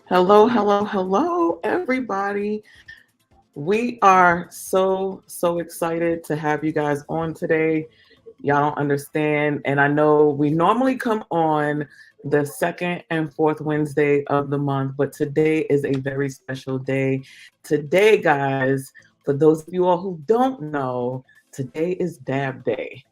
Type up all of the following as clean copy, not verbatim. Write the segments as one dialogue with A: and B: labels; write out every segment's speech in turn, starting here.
A: Hello, hello, hello, everybody. We are so excited to have you guys on today. Y'all don't understand. And I know we normally come on the second and fourth Wednesday of the month, but today is a very special day. Today, guys, for those of you all who don't know, today is Dab Day.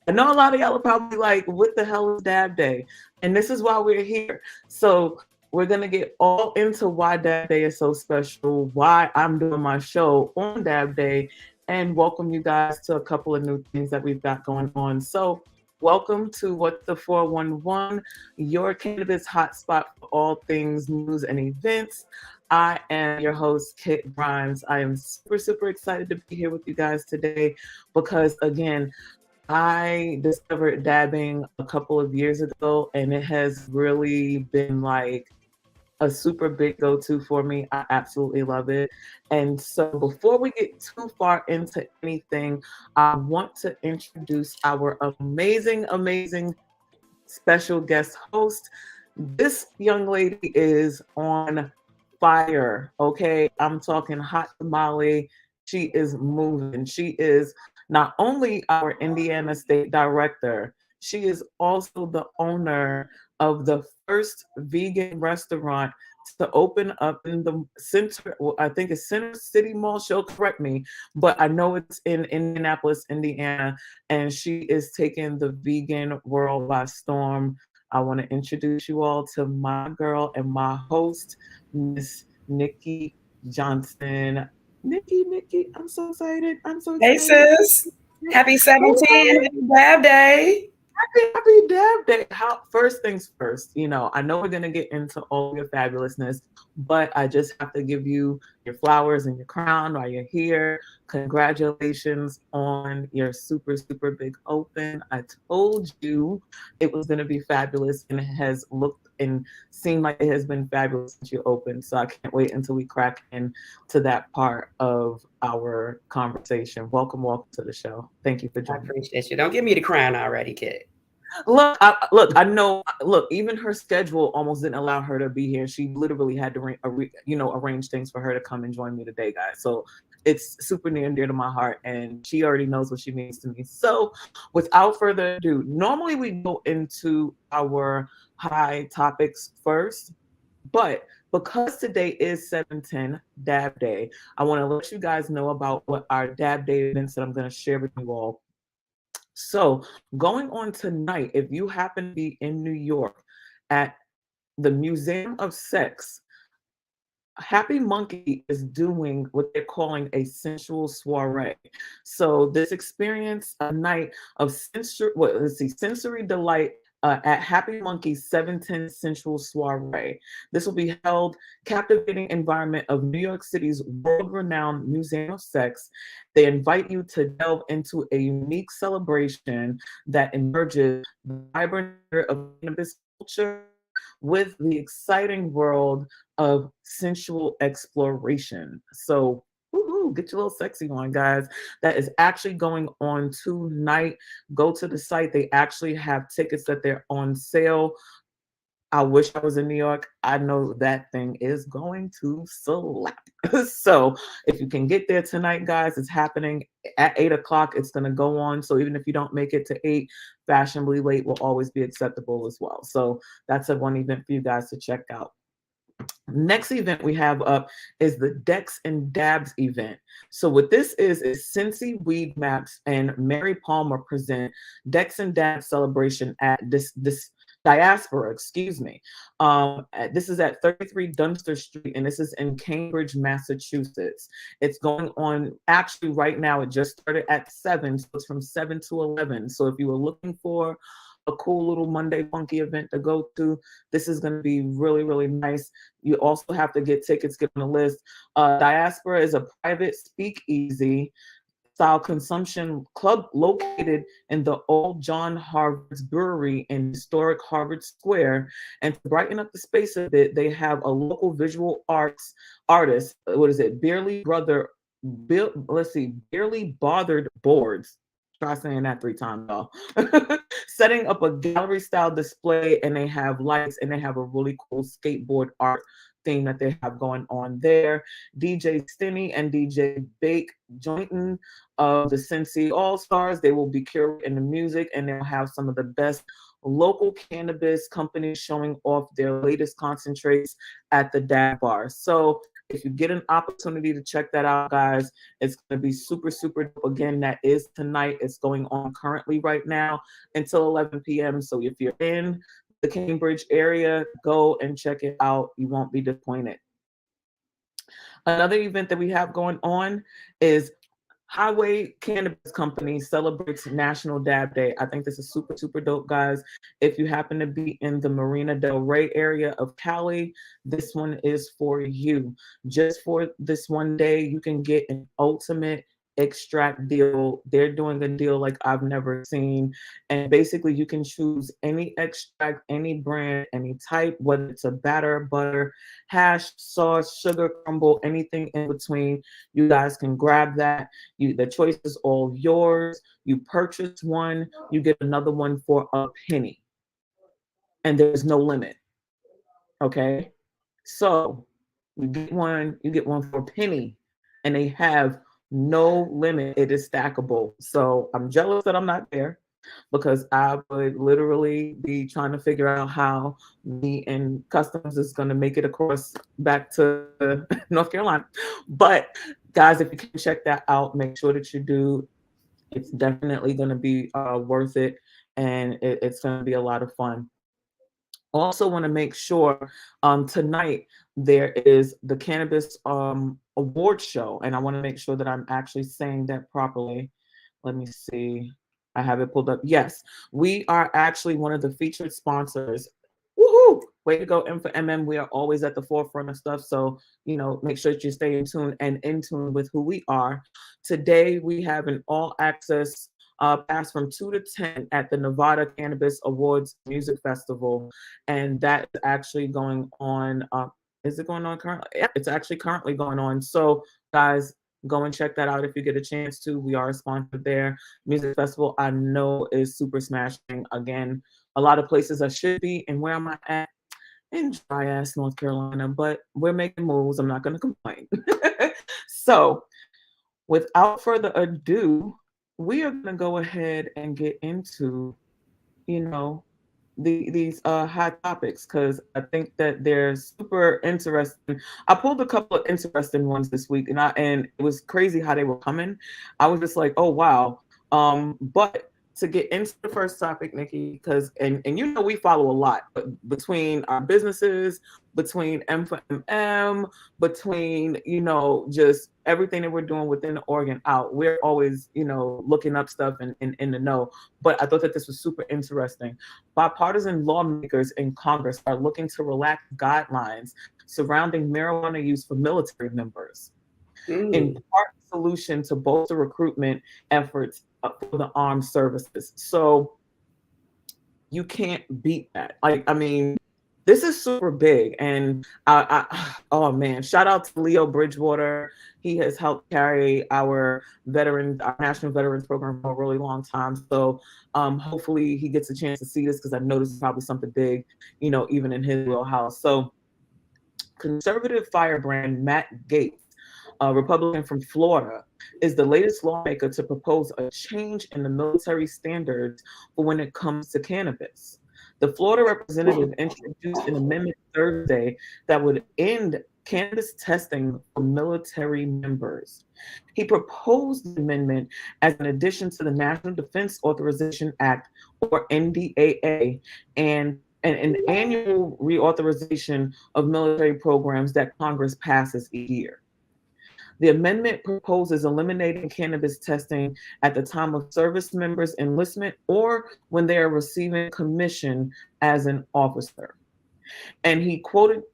A: I know a lot of y'all are probably like, what the hell is Dab Day? And this is why we're here. So we're gonna get all into why Dab Day is so special, why I'm doing my show on Dab Day, and welcome you guys to a couple of new things that we've got going on. So welcome to What's the 411, your cannabis hotspot for all things news and events. I am your host, Kit Grimes. I am super excited to be here with you guys today because, again, I discovered dabbing a couple of years ago, and it has really been like a super big go to for me. I absolutely love it. And so, before we get too far into anything, I want to introduce our amazing special guest host. This young lady is on fire. Okay. I'm talking hot tamale. She is moving. She is not only our Indiana State Director, she is also the owner of the first vegan restaurant to open up in the center. Well, I think it's Center City Mall. She'll correct me, but I know it's in Indianapolis, Indiana, and she is taking the vegan world by storm. I want to introduce you all to my girl and my host, Miss Nikki Johnson. Nikki, I'm so excited. I'm so
B: Hey
A: excited.
B: sis, happy 17, happy Dab Day.
A: Happy Dab Day. How first things first, I know we're gonna get into all your fabulousness, but I just have to give you your flowers and your crown while you're here. Congratulations on your super big open. I told you it was gonna be fabulous, and it has looked and seemed like it has been fabulous since you opened. So I can't wait until we crack into that part of our conversation. Welcome to the show. Thank you for
B: I
A: joining.
B: appreciate you. Don't give me the crown already, kid.
A: Look, I know. Look, even her schedule almost didn't allow her to be here. She literally had to, arrange things for her to come and join me today, guys. So it's super near and dear to my heart, and she already knows what she means to me. So, without further ado, normally we go into our high topics first, but because today is 710 Dab Day, I want to let you guys know about what our Dab Day events that I'm going to share with you all. So, going on tonight, if you happen to be in New York at the Museum of Sex, Happy Monkey is doing what they're calling a sensual soiree. So this experience a night of sensory delight at Happy Monkey's 710 Sensual Soiree. This will be held captivating environment of New York City's world-renowned Museum of Sex. They invite you to delve into a unique celebration that emerges the vibrant of cannabis culture with the exciting world of sensual exploration. So, woohoo, get your little sexy on, guys. That is actually going on tonight. Go to the site. They actually have tickets that they're on sale. I wish I was in New York. I know that thing is going to slap. So if you can get there tonight, guys, it's happening at 8 o'clock. It's going to go on. So even if you don't make it to 8, fashionably late will always be acceptable as well. So that's a one event for you guys to check out. Next event we have up is the Dex and Dabs event. So what this is Cincy Weed Maps and Mary Palmer present Dex and Dabs celebration at this diaspora, excuse me. This is at 33 Dunster Street, and this is in Cambridge, Massachusetts. It's going on actually right now. It just started at 7, so it's from 7 to 11. So if you were looking for a cool little Monday funky event to go to, this is going to be really nice. You also have to get tickets, get on the list. Diaspora is a private speakeasy style consumption club located in the old John Harvard's brewery in historic Harvard Square. And to brighten up the space a bit, they have a local visual arts artist. What is it? Barely Bothered Boards. Try saying that 3 times, y'all. setting up a gallery style display, and they have lights and they have a really cool skateboard art theme that they have going on there. DJ Stinny and DJ Bake Jointon of the Cincy All Stars, they will be curating the music, and they'll have some of the best local cannabis companies showing off their latest concentrates at the Dab Bar. So if you get an opportunity to check that out, guys, it's going to be super, super dope. Again, that is tonight. It's going on currently right now until 11 p.m. So if you're in the Cambridge area, go and check it out. You won't be disappointed. Another event that we have going on is Highway Cannabis Company celebrates National Dab Day. I think this is super, super dope, guys. If you happen to be in the Marina Del Rey area of Cali, this one is for you. Just for this one day, you can get an ultimate extract deal. They're doing a deal like I've never seen. And basically, you can choose any extract, any brand, any type, whether it's a batter, butter, hash, sauce, sugar, crumble, anything in between. You guys can grab that. The choice is all yours. You purchase one, you get another one for a penny. And there's no limit. Okay? So you get one for a penny, and they have no limit. It is stackable. So I'm jealous that I'm not there, because I would literally be trying to figure out how me and customs is going to make it across back to North Carolina. But guys, if you can check that out, make sure that you do. It's definitely going to be worth it, and it's going to be a lot of fun. Also want to make sure tonight there is the Cannabis Award Show, and I want to make sure that I'm actually saying that properly. Let me see. I have it pulled up. Yes, we are actually one of the featured sponsors. Woohoo! Way to go, M for MM. We are always at the forefront of stuff. So, make sure that you stay in tune and in tune with who we are. Today, we have an all access pass from 2 to 10 at the Nevada Cannabis Awards Music Festival. And that is actually going on. Is it going on currently? Yeah, it's actually currently going on. So, guys, go and check that out if you get a chance to. We are sponsored there. Music Festival, I know, is super smashing. Again, a lot of places I should be. And where am I at? In dry ass North Carolina, but we're making moves. I'm not going to complain. So, without further ado, we are going to go ahead and get into, these hot topics, because I think that they're super interesting. I pulled a couple of interesting ones this week, and it was crazy how they were coming. I was just like, oh wow. But to get into the first topic, Nikki, because and we follow a lot, but between our businesses, between M for MM, between just everything that we're doing within the Oregon out, we're always looking up stuff and in the know. But I thought that this was super interesting. Bipartisan lawmakers in Congress are looking to relax guidelines surrounding marijuana use for military members, in part solution to bolster recruitment efforts for the armed services. So you can't beat that. This is super big. And oh man, shout out to Leo Bridgewater. He has helped carry our National Veterans Program for a really long time. So hopefully he gets a chance to see this, because I know this is probably something big, even in his wheelhouse. So conservative firebrand Matt Gaetz, a Republican from Florida, is the latest lawmaker to propose a change in the military standards for when it comes to cannabis. The Florida representative introduced an amendment Thursday that would end cannabis testing for military members. He proposed the amendment as an addition to the National Defense Authorization Act, or NDAA, and an annual reauthorization of military programs that Congress passes each year. The amendment proposes eliminating cannabis testing at the time of service members' enlistment or when they are receiving commission as an officer. And he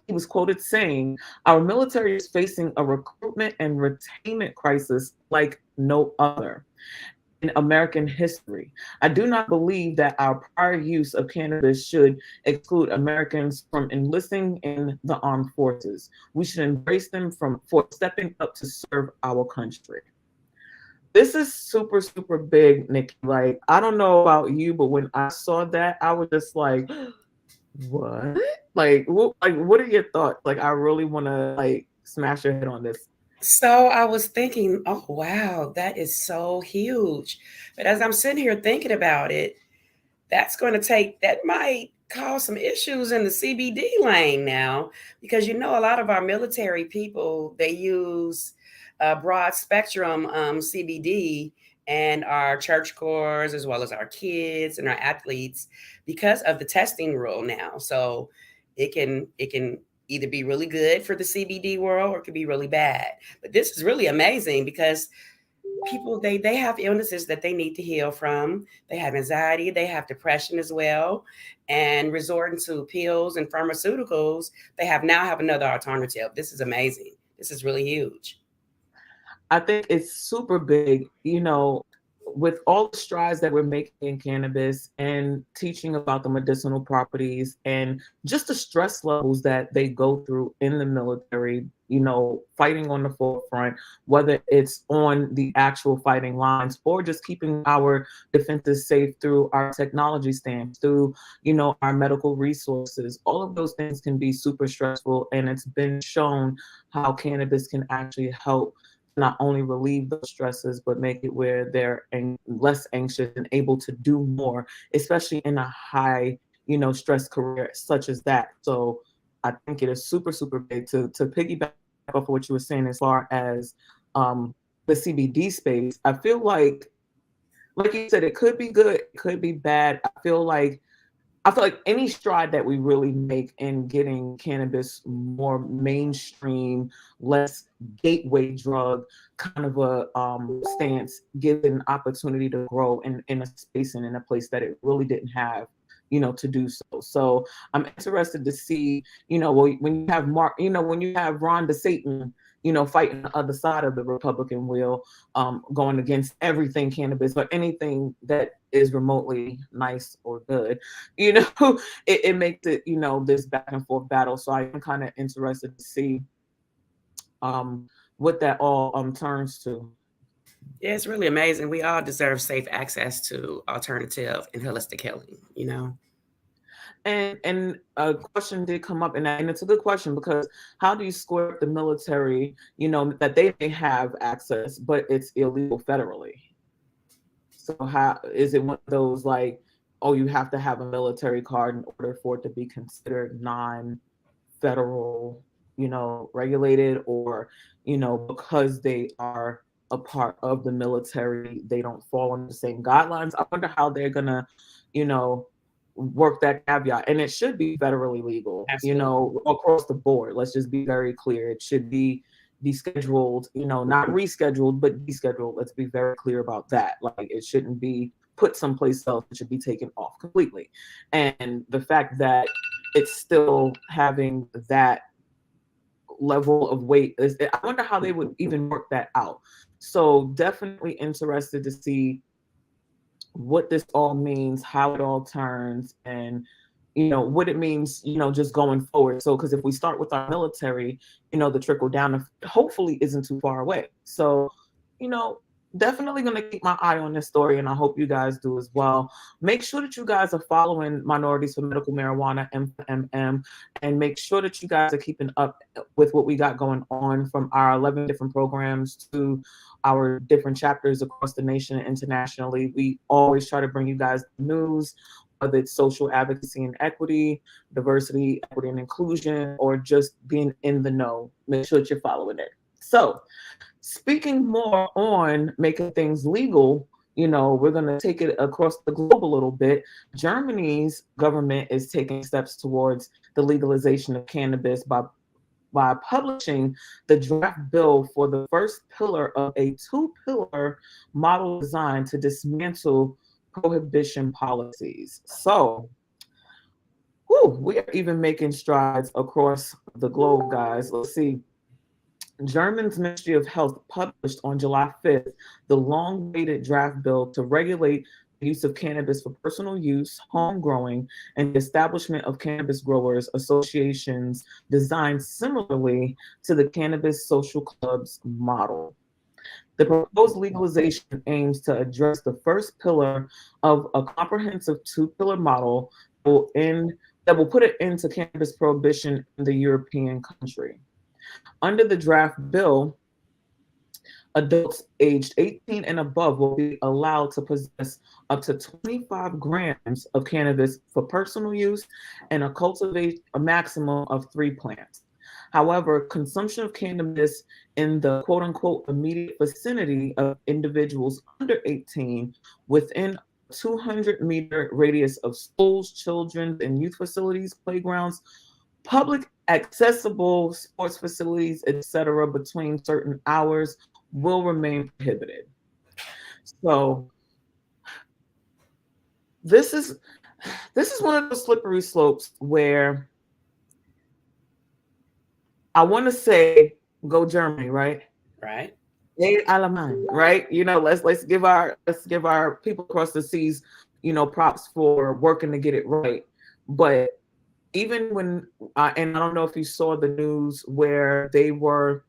A: was quoted saying, "Our military is facing a recruitment and retainment crisis like no other in American history. I do not believe that our prior use of cannabis should exclude Americans from enlisting in the armed forces. We should embrace them for stepping up to serve our country." this is super, super big, Nikki. Like, I don't know about you, but when I saw that, I was just like, what? What are your thoughts? Like, I really want to like smash your head on this.
B: So I was thinking, oh wow, that is so huge. But as I'm sitting here thinking about it, that might cause some issues in the CBD lane now, because a lot of our military people, they use broad spectrum CBD, and our church corps as well as our kids and our athletes, because of the testing rule now. So it can either be really good for the CBD world, or it could be really bad. But this is really amazing because people, they have illnesses that they need to heal from. They have anxiety, they have depression as well, and resorting to pills and pharmaceuticals, they have another alternative. This is amazing. This is really huge.
A: I think it's super big, with all the strides that we're making in cannabis and teaching about the medicinal properties and just the stress levels that they go through in the military, fighting on the forefront, whether it's on the actual fighting lines or just keeping our defenses safe through our technology stands, through, our medical resources. All of those things can be super stressful. And it's been shown how cannabis can actually help not only relieve those stresses, but make it where they're less anxious and able to do more, especially in a high, stress career such as that. So I think it is super, super big to piggyback off of what you were saying as far as the CBD space. I feel like you said, it could be good, it could be bad. I feel like any stride that we really make in getting cannabis more mainstream, less gateway drug kind of a stance, gives it an opportunity to grow in a space and in a place that it really didn't have, to do so. So I'm interested to see, when you have when you have Ron DeSatan, fighting the other side of the Republican wheel, going against everything cannabis or anything that is remotely nice or good, it makes it, this back and forth battle. So I'm kind of interested to see what that all turns to.
B: Yeah, it's really amazing. We all deserve safe access to alternative and holistic healing.
A: And a question did come up, and it's a good question, because how do you square up the military, that they may have access, but it's illegal federally? So how is it one of those like, oh, you have to have a military card in order for it to be considered non-federal, regulated, or, because they are a part of the military, they don't fall under the same guidelines? I wonder how they're gonna, work that caveat. And it should be federally legal,
B: Absolutely.
A: across the board. Let's just be very clear. It should be descheduled, not rescheduled, but descheduled. Let's be very clear about that. Like, it shouldn't be put someplace else. It should be taken off completely. And the fact that it's still having that level of weight is, I wonder how they would even work that out. So definitely interested to see what this all means, how it all turns, and what it means, just going forward. So, because if we start with our military, the trickle down hopefully isn't too far away. So, definitely going to keep my eye on this story, and I hope you guys do as well. Make sure that you guys are following Minorities for Medical Marijuana, MMM, and make sure that you guys are keeping up with what we got going on, from our 11 different programs to our different chapters across the nation and internationally. We always try to bring you guys news, whether it's social advocacy and equity, diversity, equity and inclusion, or just being in the know. Make sure that you're following it. So, speaking more on making things legal, we're going to take it across the globe a little bit. Germany's government is taking steps towards the legalization of cannabis by publishing the draft bill for the first pillar of a two-pillar model designed to dismantle prohibition policies. So, we are even making strides across the globe, guys. Let's see. Germany's Ministry of Health published on July 5th the long-awaited draft bill to regulate the use of cannabis for personal use, home growing, and the establishment of cannabis growers associations designed similarly to the Cannabis Social Clubs model. The proposed legalization aims to address the first pillar of a comprehensive two-pillar model that will put an end to cannabis prohibition in the European country. Under the draft bill, adults aged 18 and above will be allowed to possess up to 25 grams of cannabis for personal use and cultivate a maximum of 3 plants. However, consumption of cannabis in the quote unquote immediate vicinity of individuals under 18 within a 200-meter radius of schools, children's and youth facilities, playgrounds, public accessible sports facilities, etc., between certain hours will remain prohibited. So this is one of those slippery slopes where I want to say go Germany, right?
B: Right.
A: Hey, Allemagne, right? You know, let's give our people across the seas, you know, props for working to get it right. But even when and I don't know if you saw the news where they were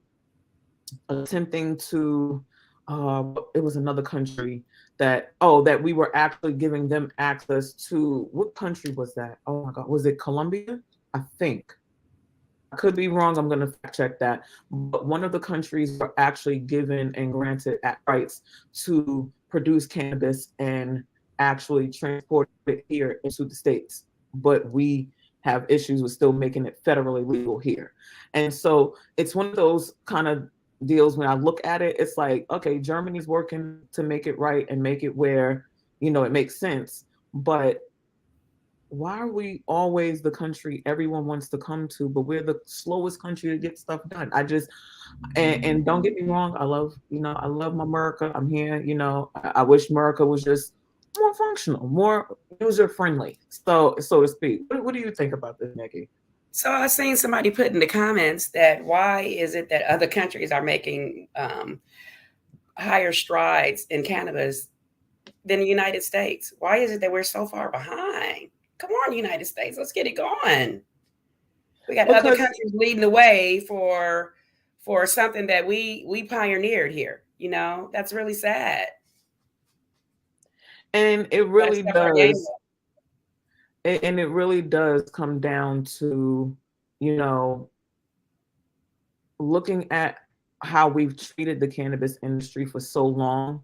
A: attempting to it was another country that we were actually giving them access to. What country was that? Oh my god, was it Colombia? I think. I could be wrong, I'm going to fact check that, but one of the countries were actually given and granted rights to produce cannabis and actually transport it here into the States, but we have issues with still making it federally legal here. And so it's one of those kind of deals. When I look at it, it's like, okay, Germany's working to make it right and make it where, you know, it makes sense. But why are we always the country everyone wants to come to, but we're the slowest country to get stuff done? And don't get me wrong, I love my America. I'm here, you know, I wish America was just more functional, more user friendly, so to speak. What do you think about this, Nikki?
B: So I've seen somebody put in the comments that why is it that other countries are making higher strides in cannabis than the United States? Why is it that we're so far behind? Come on, United States, let's get it going. We got other countries leading the way for something that we pioneered here. You know, that's really sad.
A: And it really does. And it really does come down to, you know, looking at how we've treated the cannabis industry for so long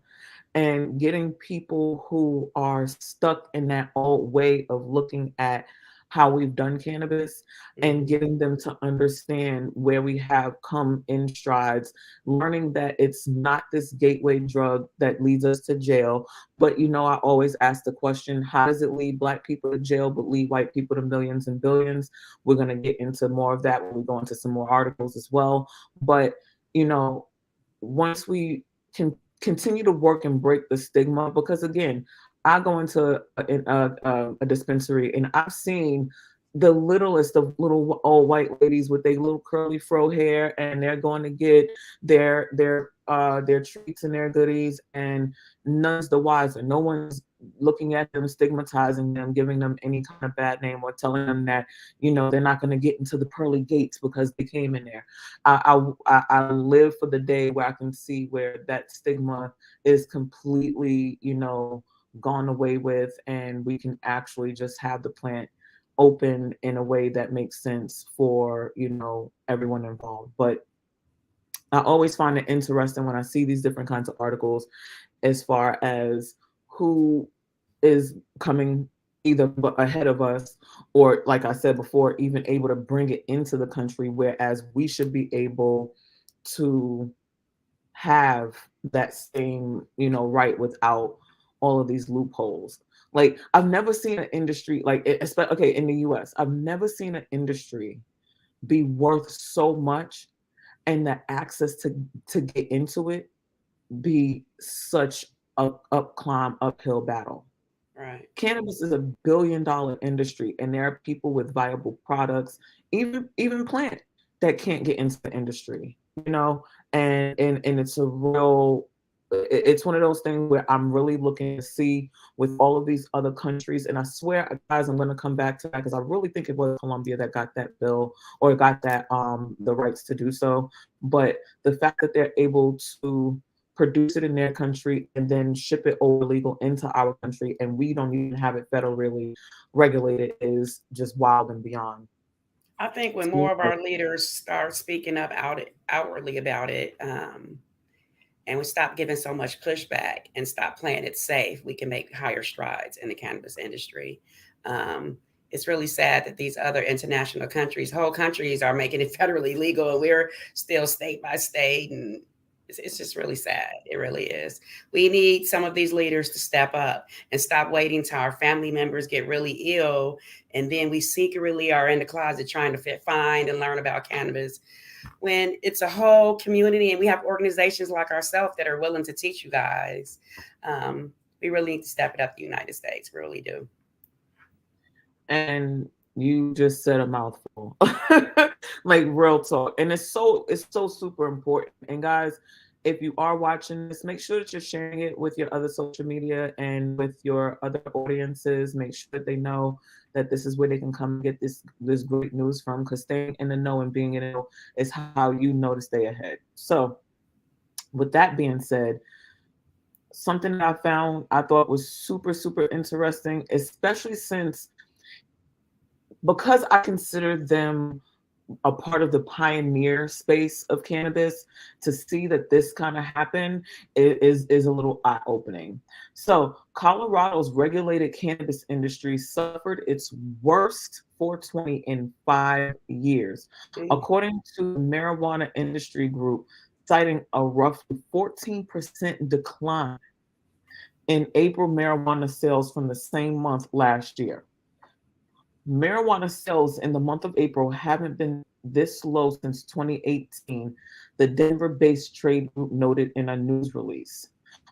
A: and getting people who are stuck in that old way of looking at how we've done cannabis and getting them to understand where we have come in strides, learning that it's not this gateway drug that leads us to jail. But, you know, I always ask the question, how does it lead Black people to jail but lead white people to millions and billions? We're going to get into more of that when we go into some more articles as well. But, you know, once we can continue to work and break the stigma, because again, I go into a dispensary and I've seen the littlest of little old white ladies with their little curly fro hair, and they're going to get their treats and their goodies, and none's the wiser. No one's looking at them, stigmatizing them, giving them any kind of bad name, or telling them that, you know, they're not going to get into the pearly gates because they came in there. I live for the day where I can see where that stigma is completely, you know, gone away with, and we can actually just have the plant open in a way that makes sense for, you know, everyone involved. But I always find it interesting when I see these different kinds of articles as far as who is coming either ahead of us, or, like I said before, even able to bring it into the country, whereas we should be able to have that same, you know, right without all of these loopholes. Like, I've never seen an industry like, especially, okay, in the US, I've never seen an industry be worth so much and the access to get into it be such a uphill battle.
B: Right.
A: Cannabis is $1 billion industry, and there are people with viable products, even plant, that can't get into the industry, you know, and it's a real, it's one of those things where I'm really looking to see with all of these other countries. And I swear, guys, I'm going to come back to that because I really think it was Colombia that got that bill, or got that the rights to do so. But the fact that they're able to produce it in their country, and then ship it over legal into our country, and we don't even have it federally regulated is just wild and beyond.
B: I think when more of our leaders start speaking up outwardly about it, and we stop giving so much pushback and stop playing it safe, we can make higher strides in the cannabis industry. It's really sad that these other international countries, whole countries, are making it federally legal, and we're still state by state, and it's just really sad. It really is. We need some of these leaders to step up and stop waiting till our family members get really ill, and then we secretly are in the closet trying to find and learn about cannabis, when it's a whole community and we have organizations like ourselves that are willing to teach you guys. We really need to step it up in the United States. We really do.
A: And you just said a mouthful. Like real talk. And it's so super important. And guys, if you are watching this, make sure that you're sharing it with your other social media and with your other audiences. Make sure that they know that this is where they can come and get this great news from, because staying in the know and being in the know is how you know to stay ahead. So with that being said, something that I found I thought was super, super interesting, especially because I consider them a part of the pioneer space of cannabis, to see that this kind of happened is a little eye-opening. So Colorado's regulated cannabis industry suffered its worst 420 in 5 years, according to the Marijuana Industry Group, citing a roughly 14% decline in April marijuana sales from the same month last year. Marijuana sales in the month of April haven't been this low since 2018, the Denver-based trade group noted in a news release.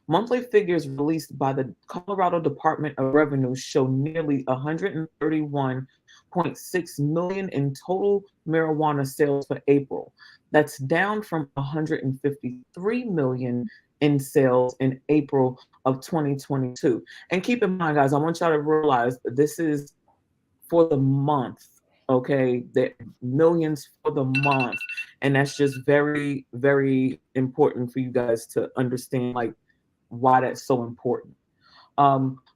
A: Monthly figures released by the Colorado Department of Revenue show nearly 131.6 million in total marijuana sales for April. That's down from 153 million in sales in April of 2022. And keep in mind, guys, I want y'all to realize this is for the month, okay? The millions for the month. And that's just very, very important for you guys to understand, like, why that's so important.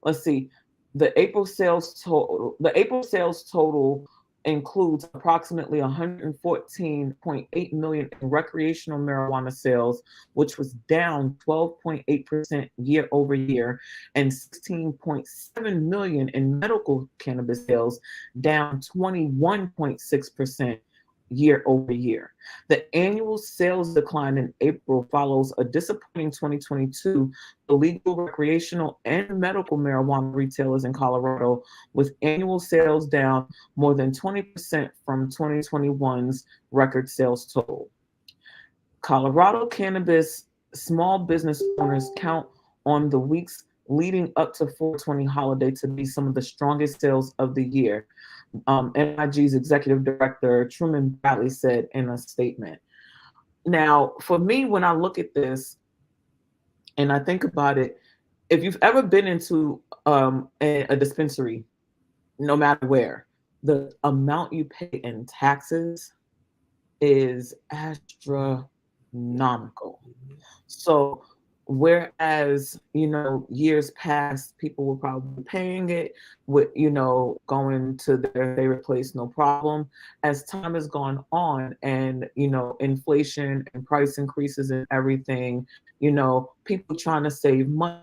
A: Let's see. The April sales total includes approximately 114.8 million in recreational marijuana sales, which was down 12.8% year over year, and 16.7 million in medical cannabis sales, down 21.6% year over year. The annual sales decline in April follows a disappointing 2022 for legal, recreational, and medical marijuana retailers in Colorado, with annual sales down more than 20% from 2021's record sales total. Colorado cannabis small business owners count on the weeks leading up to 420 holiday to be some of the strongest sales of the year. NIG's executive director, Truman Bradley, said in a statement. Now, for me, when I look at this and I think about it, if you've ever been into a dispensary, no matter where, the amount you pay in taxes is astronomical. So whereas, years past, people were probably paying it with, going to their favorite place, no problem. As time has gone on and, inflation and price increases and everything, people trying to save money,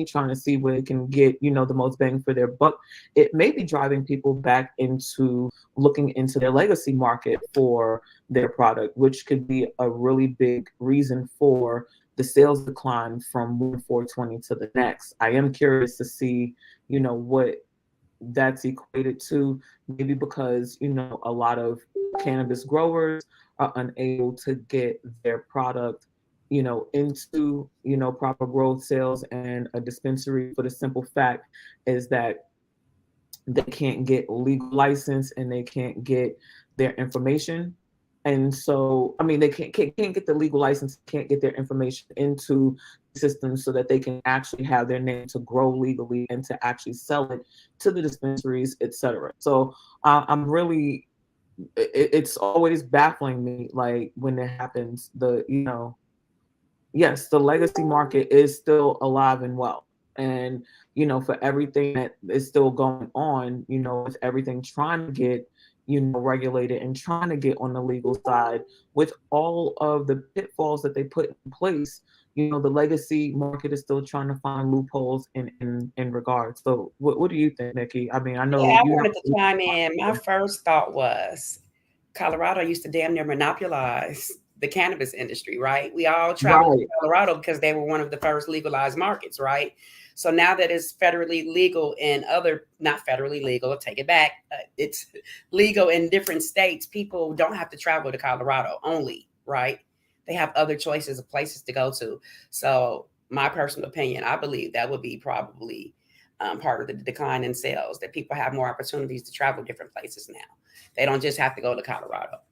A: trying to see where they can get, the most bang for their buck, it may be driving people back into looking into their legacy market for their product, which could be a really big reason for the sales decline from 420 to the next. I am curious to see, what that's equated to, maybe because, a lot of cannabis growers are unable to get their product, into, proper growth sales and a dispensary, for the simple fact is that they can't get legal license and they can't get their information. And so, they can't get the legal license, can't get their information into the system so that they can actually have their name to grow legally and to actually sell it to the dispensaries, etc. So I'm really, it's always baffling me, like when it happens, yes, the legacy market is still alive and well. And, for everything that is still going on, with everything trying to get, regulated and trying to get on the legal side, with all of the pitfalls that they put in place, the legacy market is still trying to find loopholes in regards. So what do you think, Nikki? I mean, I know
B: Yeah, I
A: you
B: wanted to
A: have.
B: chime in. My first thought was Colorado used to damn near monopolize the cannabis industry, right? We all traveled to
A: Right.
B: Colorado because they were one of the first legalized markets, right? So now that it's federally legal in other, not federally legal, take it back, it's legal in different states, people don't have to travel to Colorado only, right? They have other choices of places to go to. So, my personal opinion, I believe that would be probably part of the decline in sales, that people have more opportunities to travel different places now. They don't just have to go to Colorado.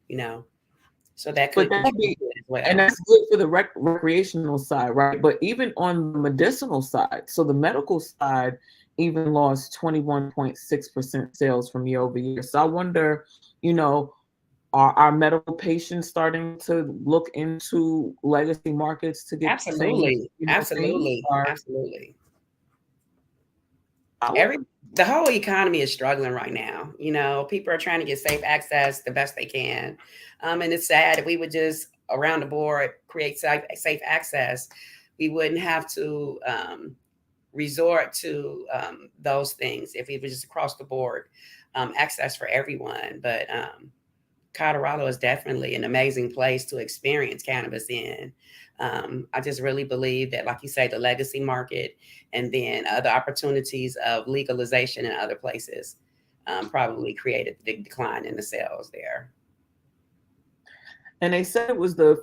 B: So that
A: But
B: could
A: that would
B: contribute
A: be,
B: to it as
A: and
B: well.
A: that's good for the recreational side, right? But even on the medicinal side, so the medical side even lost 21.6% sales from year over year. So I wonder, you know, are our medical patients starting to look into legacy markets to get the same,
B: Absolutely.
A: thing?
B: Absolutely.
A: Or
B: Absolutely.
A: power?
B: Every The whole economy is struggling right now. People are trying to get safe access the best they can. And it's sad if we would just around the board create safe access, we wouldn't have to resort to those things if it was just across the board access for everyone. But Colorado is definitely an amazing place to experience cannabis in. I just really believe that, like you say, the legacy market and then other opportunities of legalization in other places probably created the decline in the sales there.
A: And they said it was the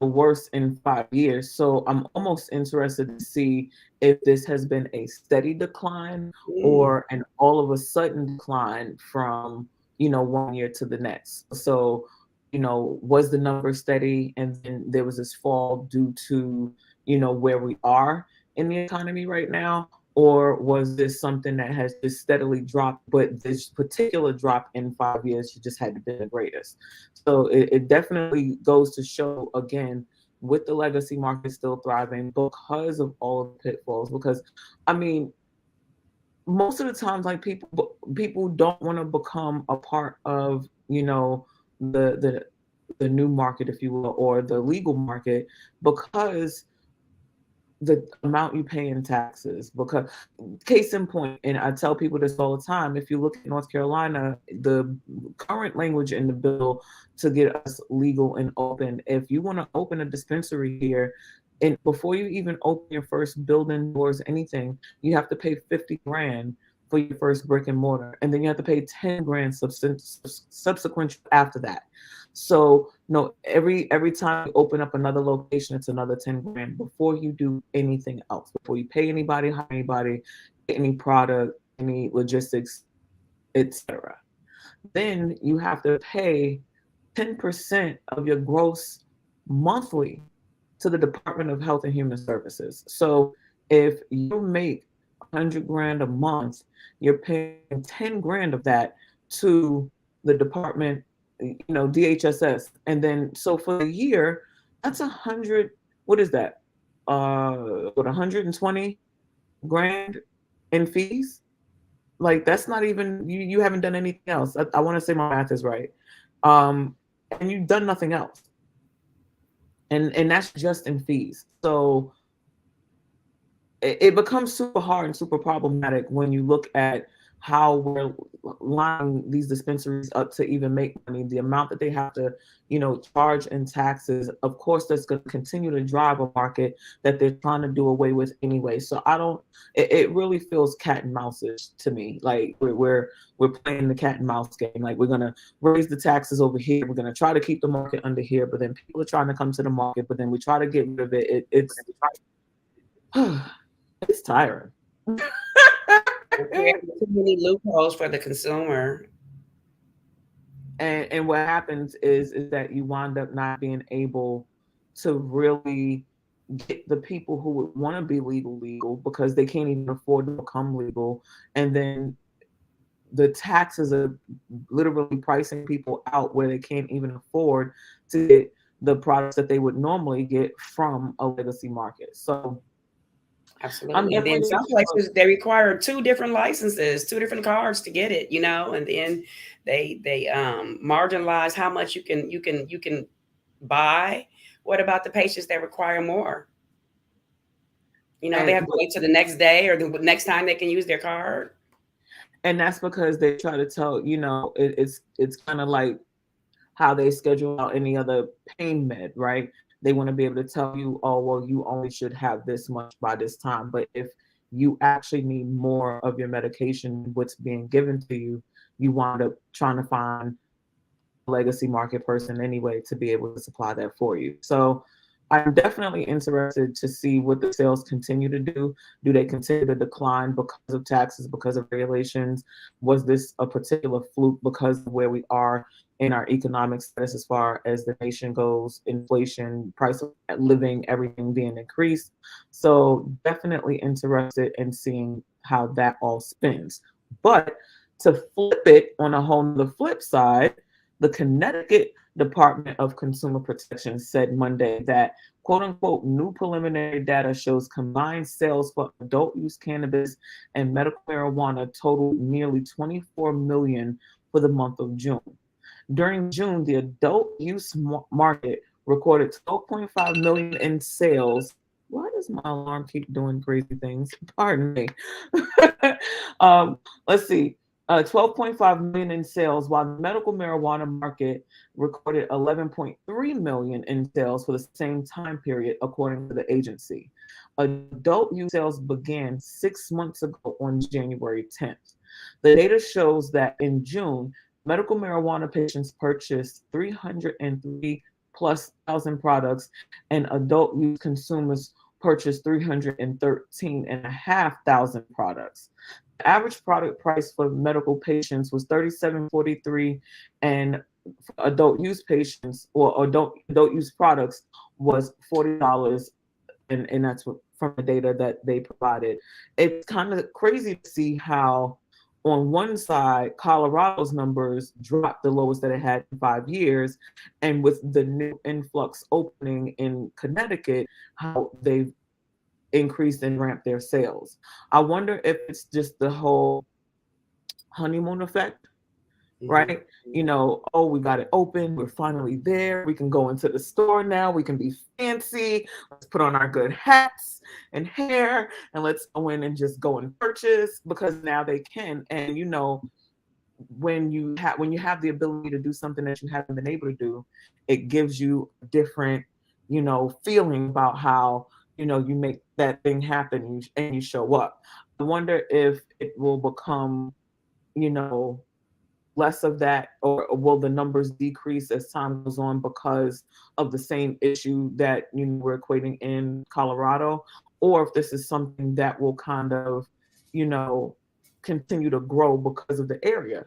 A: worst in 5 years. So I'm almost interested to see if this has been a steady decline
B: Mm,
A: or an all of a sudden decline from, one year to the next. So, was the number steady and then there was this fall due to, where we are in the economy right now? Or was this something that has just steadily dropped, but this particular drop in 5 years just had to be the greatest? So it definitely goes to show again, with the legacy market still thriving because of all of the pitfalls. Because I mean, most of the times, like people don't want to become a part of the new market, if you will, or the legal market, because the amount you pay in taxes. Because case in point, and I tell people this all the time, if you look at North Carolina, the current language in the bill to get us legal and open, if you want to open a dispensary here, and before you even open your first building doors, anything, you have to pay 50 grand for your first brick and mortar, and then you have to pay 10 grand subsequent after that. So no, every time you open up another location, it's another 10 grand before you do anything else, before you pay anybody, hire anybody, get any product, any logistics, etc. Then you have to pay 10% of your gross monthly to the Department of Health and Human Services. So if you make 100 grand a month, you're paying 10 grand of that to the department, DHSS. And then so for the year, that's 100, what is that? What, 120 grand in fees? Like that's not even, you haven't done anything else. I want to say my math is right. Um, and you've done nothing else. And that's just in fees. So it becomes super hard and super problematic when you look at how we're lining these dispensaries up to even make money. The amount that they have to, charge in taxes, of course, that's going to continue to drive a market that they're trying to do away with anyway. So I don't. It really feels cat and mouse-ish to me. Like we're playing the cat and mouse game. Like we're gonna raise the taxes over here. We're gonna try to keep the market under here, but then people are trying to come to the market, but then we try to get rid of it. It's it's tiring.
B: creating too many loopholes for the consumer.
A: And what happens is that you wind up not being able to really get the people who would want to be legal because they can't even afford to become legal. And then the taxes are literally pricing people out where they can't even afford to get the products that they would normally get from a legacy market. So I'm
B: Absolutely. And then
A: definitely
B: some places they require two different licenses, two different cards to get it, and then they marginalize how much you can buy. What about the patients that require more? They have
A: and
B: to wait till the next day or the next time they can use their card.
A: and that's because they try to tell, it's kind of like how they schedule out any other pain med, right? They want to be able to tell you, oh, well, you only should have this much by this time. But if you actually need more of your medication, what's being given to you, you wind up trying to find a legacy market person anyway to be able to supply that for you. So I'm definitely interested to see what the sales continue to do. Do they continue to decline because of taxes, because of regulations? Was this a particular fluke because of where we are in our economic status as far as the nation goes, inflation, price of living, everything being increased? So definitely interested in seeing how that all spins. But to flip it on a whole nother flip side, the Connecticut Department of Consumer Protection said Monday that quote unquote new preliminary data shows combined sales for adult use cannabis and medical marijuana totaled nearly 24 million for the month of June. During June, the adult use market recorded 12.5 million in sales. Why does my alarm keep doing crazy things? Pardon me. Let's see. 12.5 million in sales, while the medical marijuana market recorded 11.3 million in sales for the same time period, according to the agency. Adult use sales began 6 months ago on January 10th. The data shows that in June, medical marijuana patients purchased 303 plus thousand products, and adult use consumers purchased 313,500 products. The average product price for medical patients was $37.43, and adult use patients or adult use products was $40, and that's from the data that they provided. It's kind of crazy to see how on one side, Colorado's numbers dropped the lowest that it had in 5 years. And with the new influx opening in Connecticut, how they've increased and ramped their sales. I wonder if it's just the whole honeymoon effect, right? Oh, we got it open. We're finally there. We can go into the store now. We can be fancy. Let's put on our good hats and hair and let's go in and just go and purchase because now they can. And when you have the ability to do something that you haven't been able to do, it gives you a different, feeling about how, you make that thing happen and you show up. I wonder if it will become, less of that, or will the numbers decrease as time goes on because of the same issue that we're equating in Colorado, or if this is something that will kind of, continue to grow because of the area,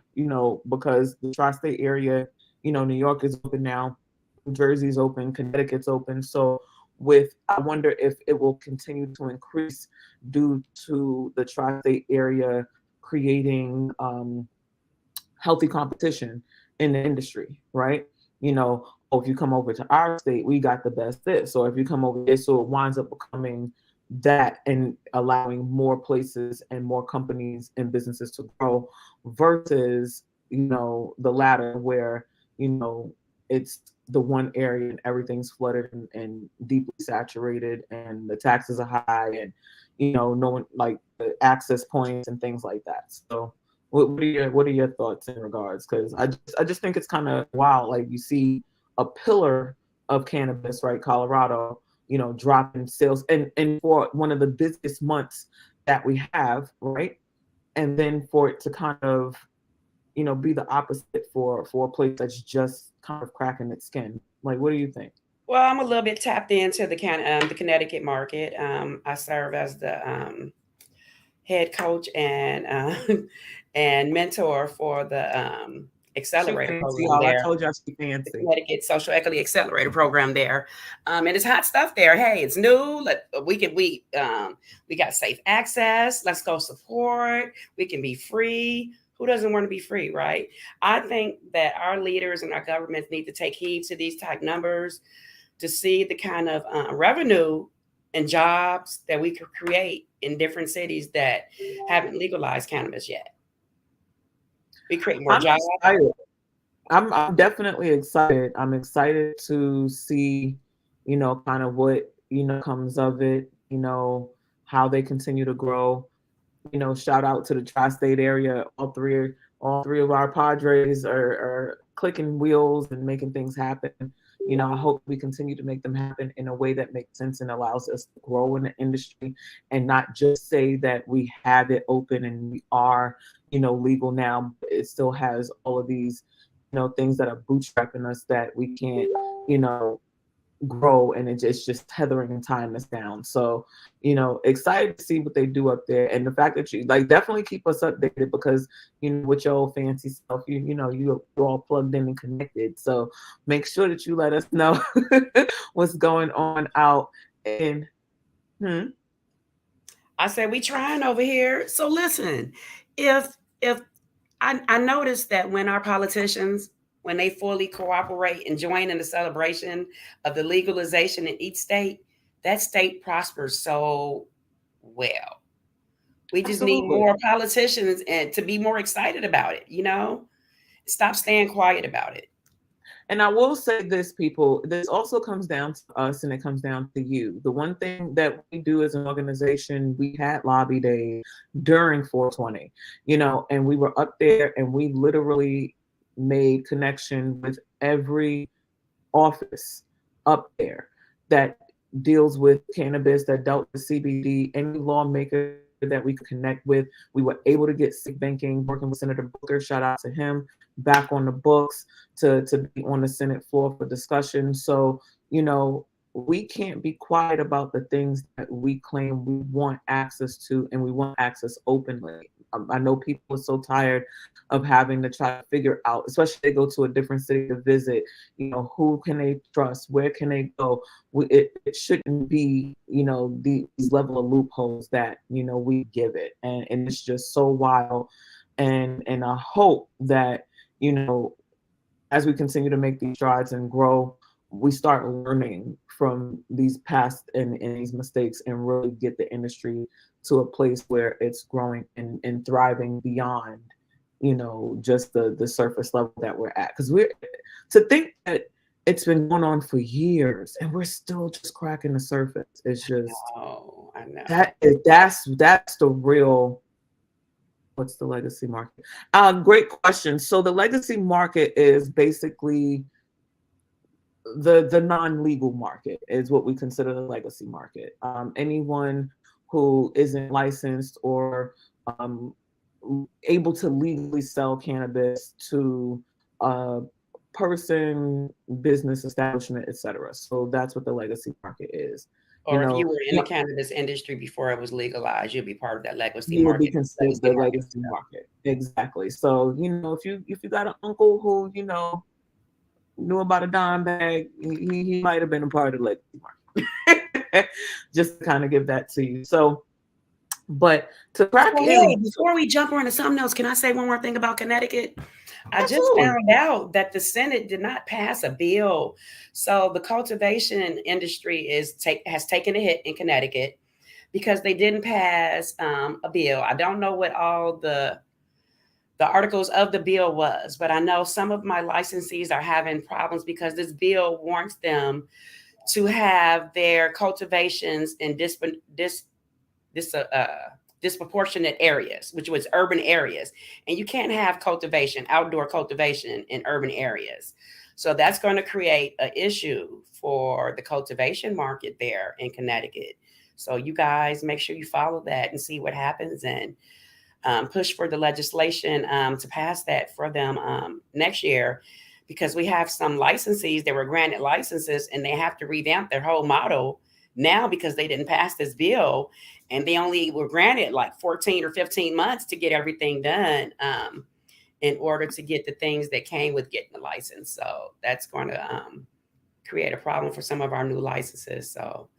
A: because the tri-state area, New York is open now, New Jersey's open, Connecticut's open. So I wonder if it will continue to increase due to the tri-state area creating healthy competition in the industry, right? If you come over to our state, we got the best this, or if you come over there, so it winds up becoming that and allowing more places and more companies and businesses to grow versus, the latter where, it's the one area and everything's flooded and deeply saturated and the taxes are high and, no one like the access points and things like that. So what are your thoughts in regards? Because I just think it's kind of wild. Like you see a pillar of cannabis, right? Colorado, dropping sales and for one of the busiest months that we have, right? And then for it to kind of, be the opposite for a place that's just kind of cracking its skin. Like, what do you think?
B: Well, I'm a little bit tapped into the Connecticut market. I serve as the head coach and mentor for the accelerator program
A: I
B: there.
A: told you she fancy.
B: The Connecticut Social Equity Accelerator program there, and it's hot stuff there. Hey, it's new. We got safe access. Let's go support. We can be free. Who doesn't want to be free, right? I think that our leaders and our governments need to take heed to these type numbers. to see the kind of revenue and jobs that we could create in different cities that haven't legalized cannabis yet. We create more
A: I'm
B: jobs.
A: excited. I'm definitely excited. I'm excited to see, kind of what, comes of it, how they continue to grow. Shout out to the tri-state area. All three of our Padres are clicking wheels and making things happen. I hope we continue to make them happen in a way that makes sense and allows us to grow in the industry and not just say that we have it open and we are, legal now. It still has all of these, things that are bootstrapping us that we can't, grow, and it's just tethering and tying us down. So, excited to see what they do up there, and the fact that you definitely keep us updated because with your old fancy stuff, you're all plugged in and connected. So make sure that you let us know what's going on out. And
B: I said we trying over here. So listen, if I noticed that when our politicians, when they fully cooperate and join in the celebration of the legalization in each state, that state prospers so well. We just need
A: absolutely.
B: more politicians and to be more excited about it, Stop staying quiet about it.
A: And I will say this, people, this also comes down to us and it comes down to you. The one thing that we do as an organization, we had lobby day during 420, and we were up there and we literally made connection with every office up there that deals with cannabis, that dealt with CBD, any lawmaker that we could connect with. We were able to get sick banking, working with Senator Booker, shout out to him, back on the books to be on the Senate floor for discussion. So, we can't be quiet about the things that we claim we want access to, and we want access openly. I know people are so tired of having to try to figure out, especially if they go to a different city to visit, who can they trust? Where can they go? It shouldn't be, these level of loopholes that, we give it. And it's just so wild. And I hope that, as we continue to make these strides and grow, we start learning from these past and these mistakes and really get the industry to a place where it's growing and thriving beyond, just the surface level that we're at. Because to think that it's been going on for years and we're still just cracking the surface. It's just,
B: I know.
A: That's the real. What's the legacy market? Great question. So the legacy market is basically the non-legal market is what we consider the legacy market. Anyone who isn't licensed or able to legally sell cannabis to a person, business establishment, etc. So that's what the legacy market is.
B: Or if you were in the cannabis industry before it was legalized, you'd be part of that legacy
A: you
B: market.
A: would be considered the legacy market. Exactly. So, if you got an uncle who, knew about a dime bag, he might have been a part of the legacy market. Just to kind of give that to you. So, but to crack in.
B: Before we jump into something else, can I say one more thing about Connecticut? I just found out that the Senate did not pass a bill. So the cultivation industry has taken a hit in Connecticut because they didn't pass a bill. I don't know what all the articles of the bill was, but I know some of my licensees are having problems because this bill warrants them to have their cultivations in disproportionate areas, which was urban areas. And you can't have outdoor cultivation in urban areas. So that's going to create an issue for the cultivation market there in Connecticut. So you guys make sure you follow that and see what happens and push for the legislation to pass that for them next year, because we have some licensees that were granted licenses and they have to revamp their whole model now because they didn't pass this bill and they only were granted like 14 or 15 months to get everything done in order to get the things that came with getting the license. So that's going to create a problem for some of our new licenses. So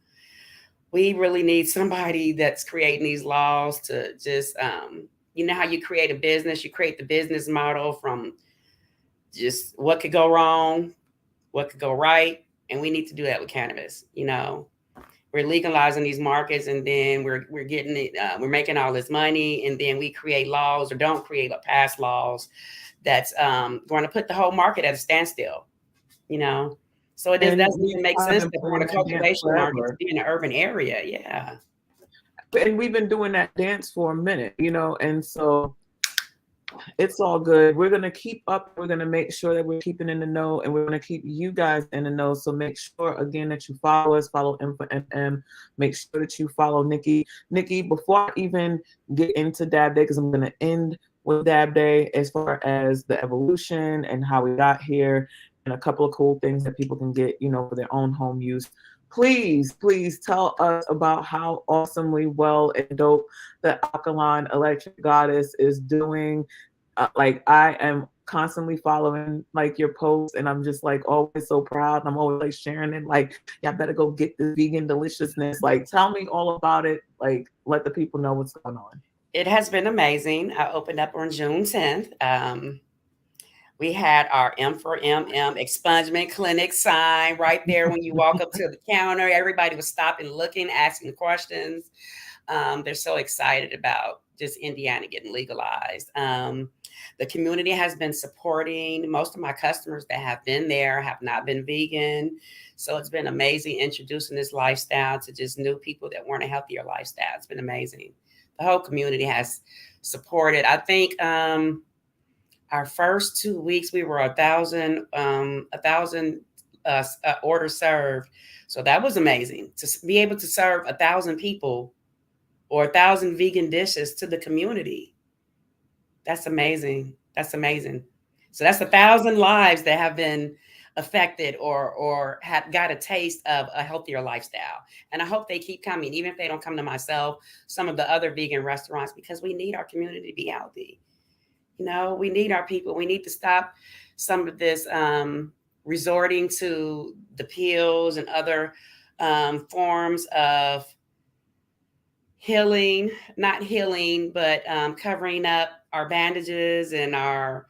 B: we really need somebody that's creating these laws to just, how you create a business, you create the business model from just what could go wrong, what could go right, And we need to do that with cannabis. You know, we're legalizing these markets, and then we're getting it. We're making all this money, and then we create laws or don't create or pass laws that's going to put the whole market at a standstill. You know, so it
A: And
B: doesn't
A: we
B: even make
A: have
B: sense
A: been
B: to
A: playing
B: want a
A: that dance
B: cultivation market to
A: forever.
B: be in an urban area. Yeah.
A: And we've been doing that dance for a minute, you know, and so it's all good. We're going to keep up. We're going to make sure that we're keeping in the know, and we're going to keep you guys in the know. So make sure, again, that you follow us, follow M for MM. Make sure that you follow Nikki. Nikki, before I even get into Dab Day, because I'm going to end with Dab Day as far as the evolution and how we got here and a couple of cool things that people can get, you know, for their own home use. Please, please tell us about how awesomely well and dope the Alkaline Electric Goddess is doing. Like, I am constantly following like your posts, and I'm just like always so proud. I'm always like sharing it. Like, y'all better go get this vegan deliciousness. Like, tell me all about it. Like, let the people know what's going on.
B: It has been amazing. I opened up on June 10th. We had our M for MM expungement clinic sign right there when you walk up to the counter. Everybody was stopping, looking, asking questions. They're so excited about just Indiana getting legalized. The community has been supporting. Most of my customers that have been there have not been vegan. So it's been amazing introducing this lifestyle to just new people that want a healthier lifestyle. It's been amazing. The whole community has supported. I think our first 2 weeks we were 1,000 orders served. So that was amazing to be able to serve 1,000 people or 1,000 vegan dishes to the community. That's amazing. That's amazing. So that's 1,000 lives that have been affected or have got a taste of a healthier lifestyle. And I hope they keep coming, even if they don't come to myself, some of the other vegan restaurants, because we need our community to be healthy. You know, we need our people. We need to stop some of this resorting to the pills and other forms of healing, not healing, but covering up our bandages and our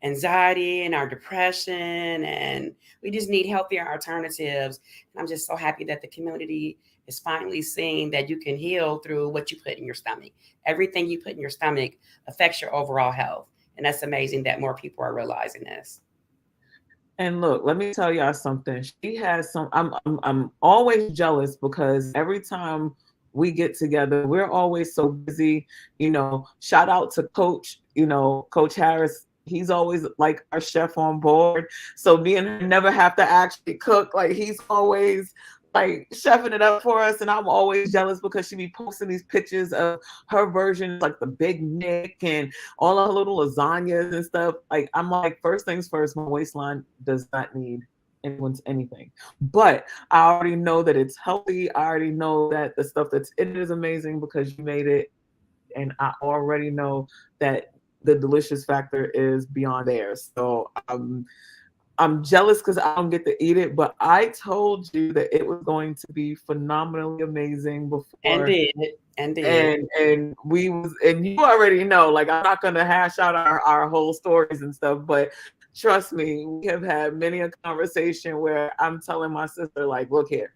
B: anxiety and our depression. And we just need healthier alternatives. And I'm just so happy that the community is finally seeing that you can heal through what you put in your stomach. Everything you put in your stomach affects your overall health. And that's amazing that more people are realizing this.
A: And look, let me tell y'all something. She has some. I'm always jealous because every time we get together, we're always so busy. You know, shout out to Coach. You know, Coach Harris. He's always like our chef on board. So me and her never have to actually cook. Like, he's always like chefing it up for us, and I'm always jealous because she be posting these pictures of her version, like the Big Nick and all her little lasagnas and stuff. Like, I'm like, first things first, my waistline does not need anyone's anything. But I already know that it's healthy. I already know that the stuff that's in it is amazing because you made it. And I already know that the delicious factor is beyond there. So I'm jealous because I don't get to eat it, but I told you that it was going to be phenomenally amazing
B: And
A: before.
B: did. And did.
A: And we was, and you already know, like, I'm not gonna hash out our whole stories and stuff, but trust me, we have had many a conversation where I'm telling my sister, like, look here,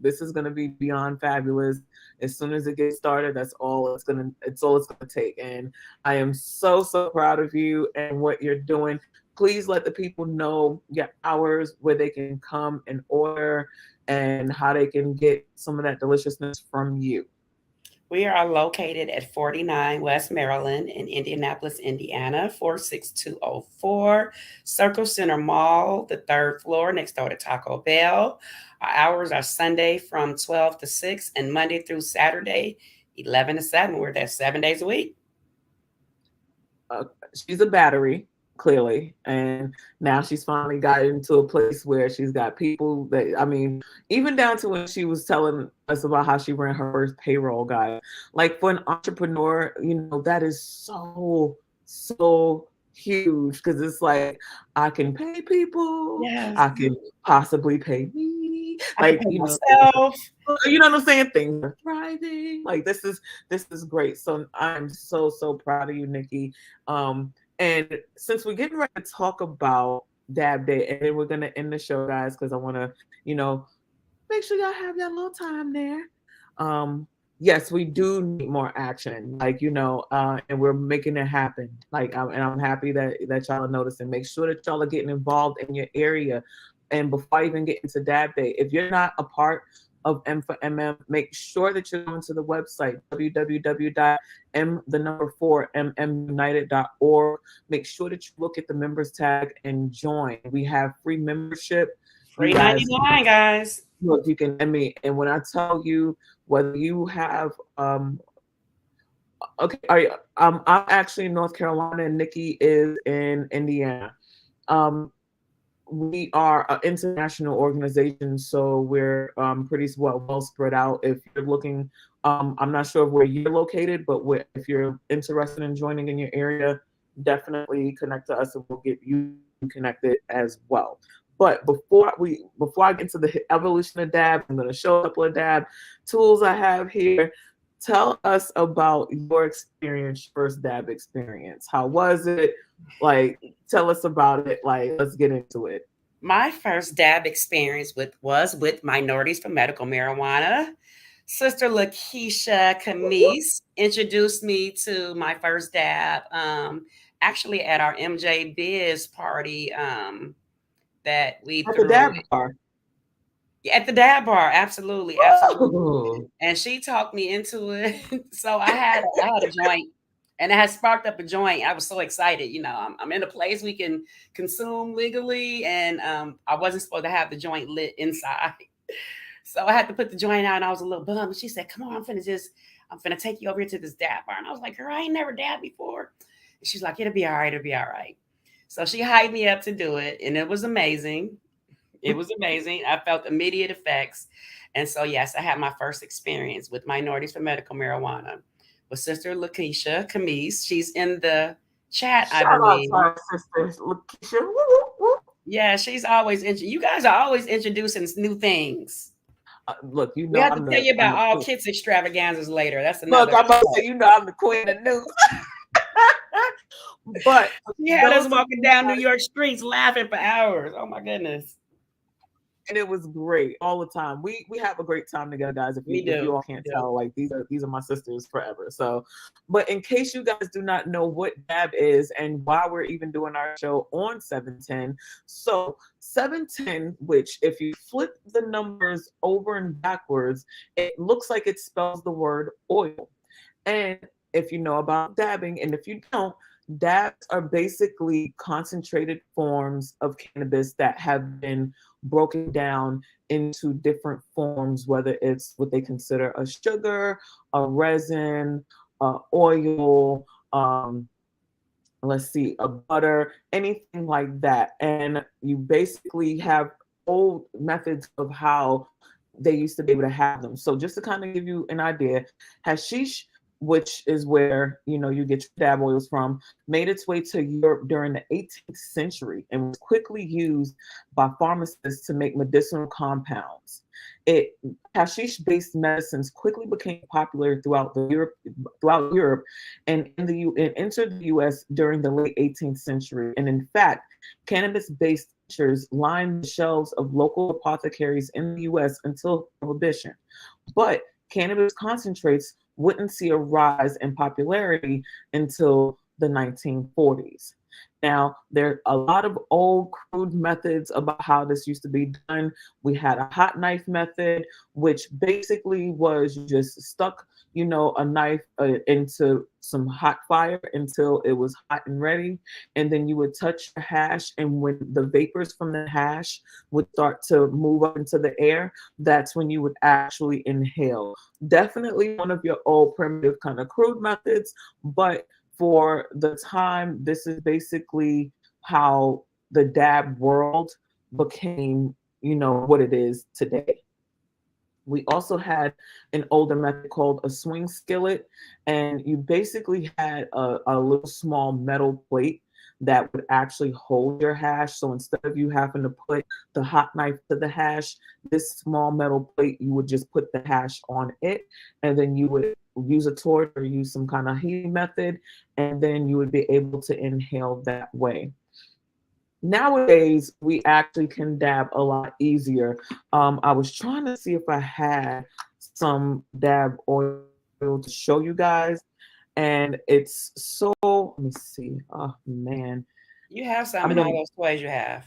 A: this is gonna be beyond fabulous. As soon as it gets started, it's all it's gonna take. And I am so proud of you and what you're doing. Please let the people know your hours where they can come and order and how they can get some of that deliciousness from you.
B: We are located at 49 West Maryland in Indianapolis, Indiana, 46204. Circle Center Mall, the third floor next door to Taco Bell. Our hours are Sunday from 12 to 6 and Monday through Saturday, 11 to 7. We're there 7 days a week.
A: She's a battery, clearly, and now she's finally got into a place where she's got people that, I mean, even down to when she was telling us about how she ran her first payroll guide. Like, for an entrepreneur, you know, that is so huge, because it's like, I can pay people,
B: Yes.
A: I can possibly pay me,
B: I
A: like,
B: can pay
A: you know,
B: myself.
A: you know what I'm saying? Things are thriving. Like, this is great. So I'm so proud of you, Nikki. And since we're getting ready to talk about dab day. And then we're gonna end the show, guys, because I want to, make sure y'all have your little time there. Yes, we do need more action, like, and we're making it happen. Like, and I'm happy that y'all are noticing. Make sure that y'all are getting involved in your area. And before I even get into Dab Day, if you're not a part of M for MM, make sure that you're going to the website www.m4mmunited.org. Make sure that you look at the members tag and join. We have free membership.
B: Free 99, guys.
A: Look, you can, and when I tell you, whether you have okay, I'm actually in North Carolina and Nikki is in Indiana. We are an international organization, so we're pretty well spread out. If you're looking, I'm not sure where you're located, but if you're interested in joining in your area, definitely connect to us and we'll get you connected as well. But before I get into the evolution of dab, I'm going to show a couple of dab tools I have here. Tell us about your experience, first dab experience. How was it? Like, tell us about it. Like, let's get into it.
B: My first dab experience was with Minorities for Medical Marijuana. Sister Lakeisha Camise introduced me to my first dab, actually at our MJ Biz party that we
A: at the dab bar.
B: At the dab bar, absolutely. And she talked me into it. So I had a joint, and it had sparked up a joint. I was so excited. I'm in a place we can consume legally, and I wasn't supposed to have the joint lit inside. So I had to put the joint out, and I was a little bummed. She said, "Come on, I'm finna take you over here to this dab bar." And I was like, "Girl, I ain't never dabbed before." And she's like, "It'll be all right. It'll be all right." So she hyped me up to do it, and it was amazing. It was amazing. I felt immediate effects. And so, yes, I had my first experience with Minorities for Medical Marijuana with Sister Lakeisha Camise. She's in the chat, I believe.
A: Shout out to our sister Lakeisha.
B: Yeah, she's always, you guys are always introducing new things.
A: Look,
B: we have to tell you about all kids extravaganzas later. That's another.
A: Look, I'm about to say, I'm the queen of news. But
B: she had us walking down New York streets laughing for hours. Oh my goodness.
A: And it was great all the time. We have a great time together, guys. If you all can't tell, like these are my sisters forever. So, but in case you guys do not know what dab is and why we're even doing our show on 710, so 710, which if you flip the numbers over and backwards, it looks like it spells the word oil. And if you know about dabbing, and if you don't, dabs are basically concentrated forms of cannabis that have been broken down into different forms, whether it's what they consider a sugar, a resin, oil, a butter, anything like that. And you basically have old methods of how they used to be able to have them. So just to kind of give you an idea, hashish, which is where you get your dab oils from, made its way to Europe during the 18th century and was quickly used by pharmacists to make medicinal compounds. Hashish-based medicines quickly became popular throughout Europe and entered the U.S. during the late 18th century. And in fact, cannabis-based tinctures lined the shelves of local apothecaries in the U.S. until Prohibition. But cannabis concentrates wouldn't see a rise in popularity until the 1940s. Now, there are a lot of old crude methods about how this used to be done. We had a hot knife method, which basically was you just stuck, a knife into some hot fire until it was hot and ready. And then you would touch the hash. And when the vapors from the hash would start to move up into the air, that's when you would actually inhale. Definitely one of your old primitive kind of crude methods, but for the time, this is basically how the dab world became, what it is today. We also had an older method called a swing skillet, and you basically had a little small metal plate that would actually hold your hash. So instead of you having to put the hot knife to the hash, this small metal plate, you would just put the hash on it, and then you would use a torch or use some kind of heating method, and then you would be able to inhale that way. Nowadays, we actually can dab a lot easier. I was trying to see if I had some dab oil to show you guys, and it's so. Let me see. Oh man,
B: You have some
A: I'm
B: in all
A: gonna
B: those toys you have.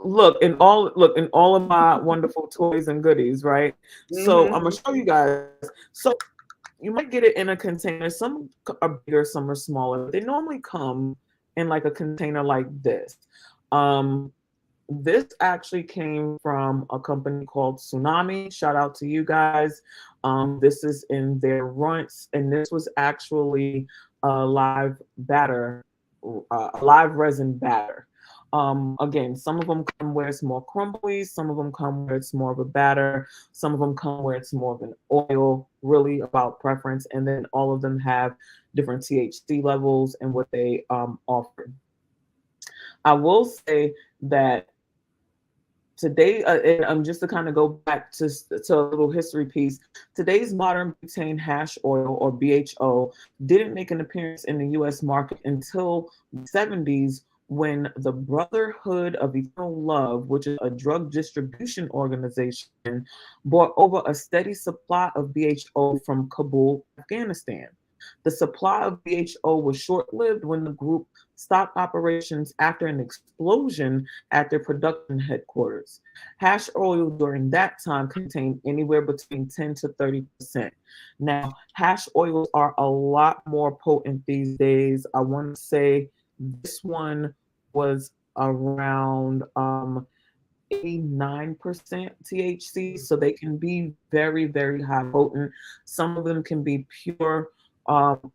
A: look in all of my wonderful toys and goodies, right? So
B: Mm-hmm.
A: I'm gonna show you guys. So you might get it in a container. Some are bigger, some are smaller. They normally come in like a container like this. Um, this actually came from a company called Tsunami. Shout out to you guys. This is in their runts, and this was actually a live batter, a live resin batter. Again, some of them come where it's more crumbly, some of them come where it's more of a batter, some of them come where it's more of an oil, really about preference, and then all of them have different THC levels and what they offer. I will say that today, and just to kind of go back to a little history piece, today's modern butane hash oil, or BHO, didn't make an appearance in the US market until the 70s, when the Brotherhood of Eternal Love, which is a drug distribution organization, brought over a steady supply of BHO from Kabul, Afghanistan. The supply of BHO was short lived when the group stopped operations after an explosion at their production headquarters. Hash oil during that time contained anywhere between 10 to 30%. Now, hash oils are a lot more potent these days. I want to say this one was around 89% THC, so they can be very, very high potent. Some of them can be pure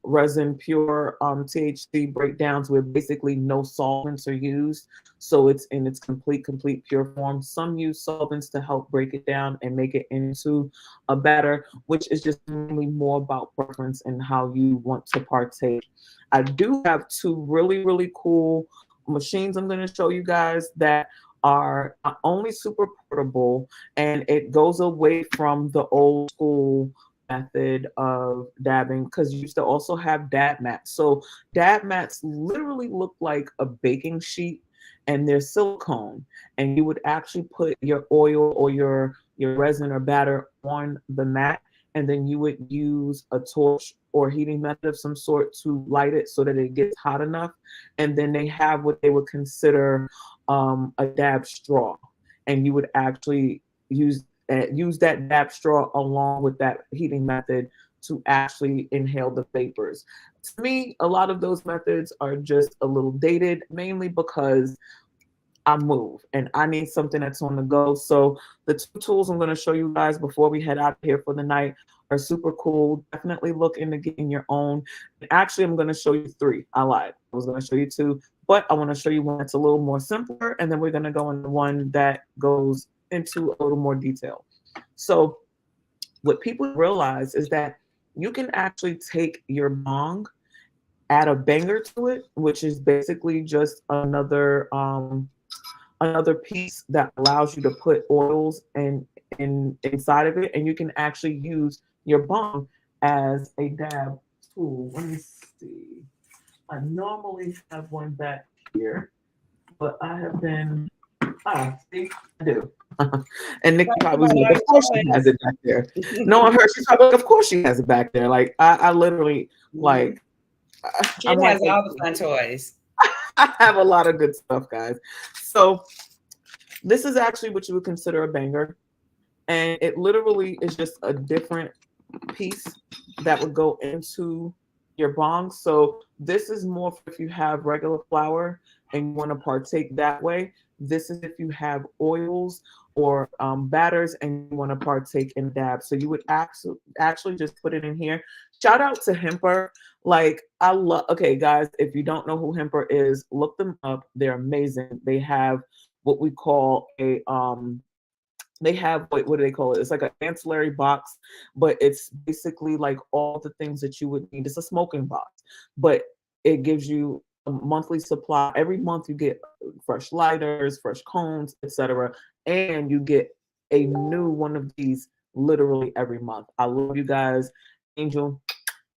A: resin, pure THC breakdowns where basically no solvents are used. So it's in its complete pure form. Some use solvents to help break it down and make it into a batter, which is just mainly more about preference and how you want to partake. I do have two really, really cool machines I'm going to show you guys that are not only super portable, and it goes away from the old school method of dabbing, because you used to also have dab mats. So dab mats literally look like a baking sheet, and they're silicone, and you would actually put your oil or your resin or batter on the mat, and then you would use a torch or heating method of some sort to light it so that it gets hot enough, and then they have what they would consider a dab straw, and you would actually use that dab straw along with that heating method to actually inhale the vapors. To me, a lot of those methods are just a little dated, mainly because I move and I need something that's on the go. So the two tools I'm going to show you guys before we head out here for the night are super cool. Definitely look into getting your own. And actually, I'm going to show you three. I lied. I was going to show you two, but I want to show you one that's a little more simpler, and then we're going to go into one that goes into a little more detail. So what people realize is that you can actually take your bong, add a banger to it, which is basically just another piece that allows you to put oils in inside of it, and you can actually use your bong as a dab tool. Let me see. I normally have one back here, but I have been see, I do. And Nikki probably was like, of course she has it back there. Knowing her, she's probably like, of course she has it back there. Like I literally like
B: Kid
A: I'm
B: has
A: like,
B: all the fun toys.
A: I have a lot of good stuff, guys. So this is actually what you would consider a banger. And it literally is just a different piece that would go into your bong. So this is more for if you have regular flour and you want to partake that way. This is if you have oils or batters and you want to partake in dabs. So you would actually just put it in here. Shout out to Hemper. Like I love. Okay, guys, if you don't know who Hemper is, look them up. They're amazing. They have what we call a they have what do they call it? It's like an ancillary box, but it's basically like all the things that you would need. It's a smoking box, but it gives you a monthly supply. Every month you get fresh lighters, fresh cones, etc., and you get a new one of these literally every month. I love you guys, Angel,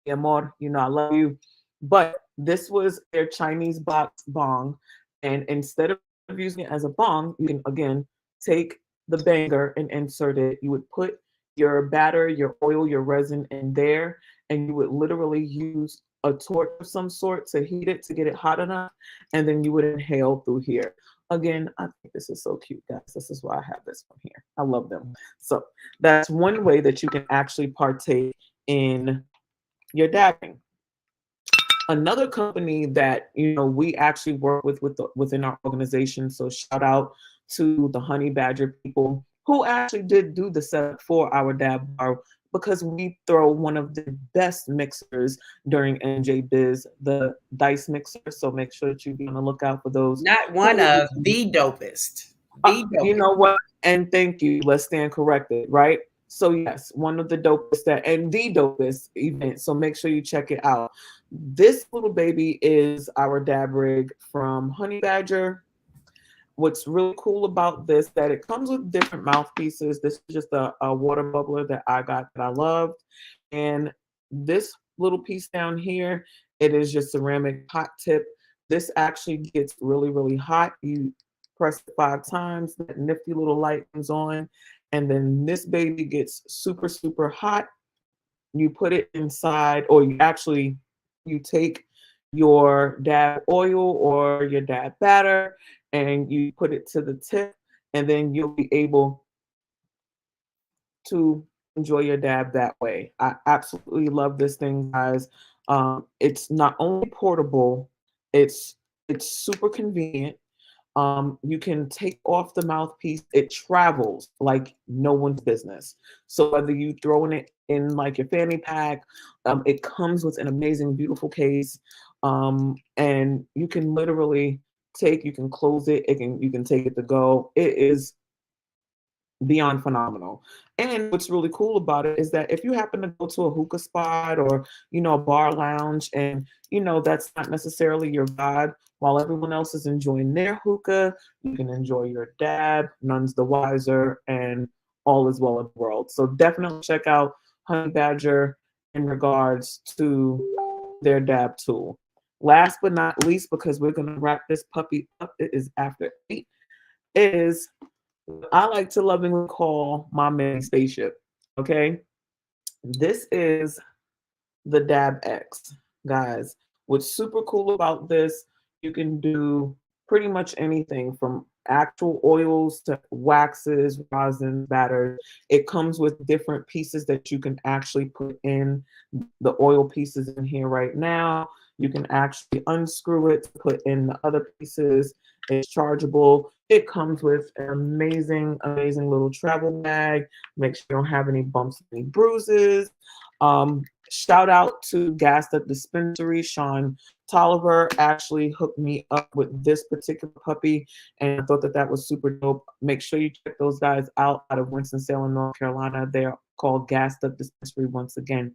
A: mi amor. You know I love you. But this was their Chinese box bong, And instead of using it as a bong, you can again take the banger and insert it. You would put your batter, your oil, your resin in there, and you would literally use a torch of some sort to heat it to get it hot enough, and then you would inhale through here. Again, I think this is so cute, guys. This is why I have this one here. I love them. So that's one way that you can actually partake in your dabbing. Another company that we actually work with within our organization. So shout out to the Honey Badger people who actually did do the setup for our dab bar, because we throw one of the best mixers during NJ Biz, the dice mixer. So make sure that you be on the lookout for those.
B: Not one of the dopest. The dopest.
A: You know what? And thank you. Let's stand corrected, right? So yes, one of the dopest and the dopest event. So make sure you check it out. This little baby is our dab rig from Honey Badger. What's really cool about this, that it comes with different mouthpieces. This is just a water bubbler that I got that I loved. And this little piece down here, it is just ceramic hot tip. This actually gets really, really hot. You press it 5 times, that nifty little light comes on, and then this baby gets super, super hot. You put it inside, or you take your dab oil or your dab batter and you put it to the tip, and then you'll be able to enjoy your dab that way. I absolutely love this thing, guys. It's not only portable, it's super convenient. You can take off the mouthpiece. It travels like no one's business. So whether you throwing it in like your fanny pack, it comes with an amazing, beautiful case. And you can literally you can close it. You can take it to go. It is beyond phenomenal. And what's really cool about it is that if you happen to go to a hookah spot or a bar lounge, and that's not necessarily your vibe, while everyone else is enjoying their hookah, you can enjoy your dab, none's the wiser, and all is well in the world. So definitely check out Honey Badger in regards to their dab tool. Last but not least, because we're going to wrap this puppy up, it is after 8, is I like to lovingly call my mini spaceship. Okay, this is the Dab X, guys. What's super cool about this, you can do pretty much anything from actual oils to waxes, rosin, batters. It comes with different pieces that you can actually put in. The oil pieces in here right now, you can actually unscrew it to put in the other pieces. It's chargeable. It comes with an amazing, amazing little travel bag. Make sure you don't have any bumps, any bruises. Shout out to Gassed Up Dispensary. Sean Tolliver actually hooked me up with this particular puppy, and I thought that was super dope. Make sure you check those guys out of Winston-Salem, North Carolina. They're called Gassed Up Dispensary once again.